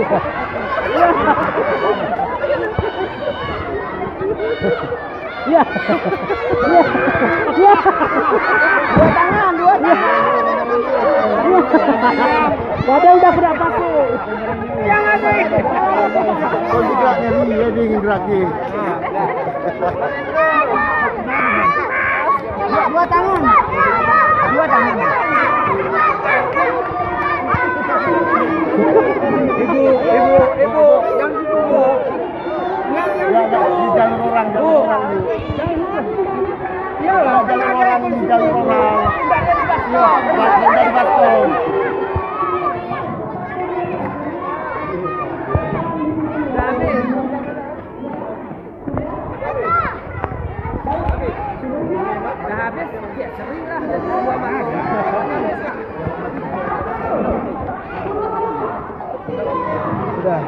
Iya. Iya. Iya. Dua tangan. Padahal udah pernah pakai. Jangan deh. Kau geraknya ni, dia geraki. Dua tangan. Dua tangan. Ibu, yang ibu. Di jalur orang, jalur orang. Iyalah, Jalur orang ini jalur orang. Dari Baton. Udah habis, ya sering lah dari dua mahal. Udah.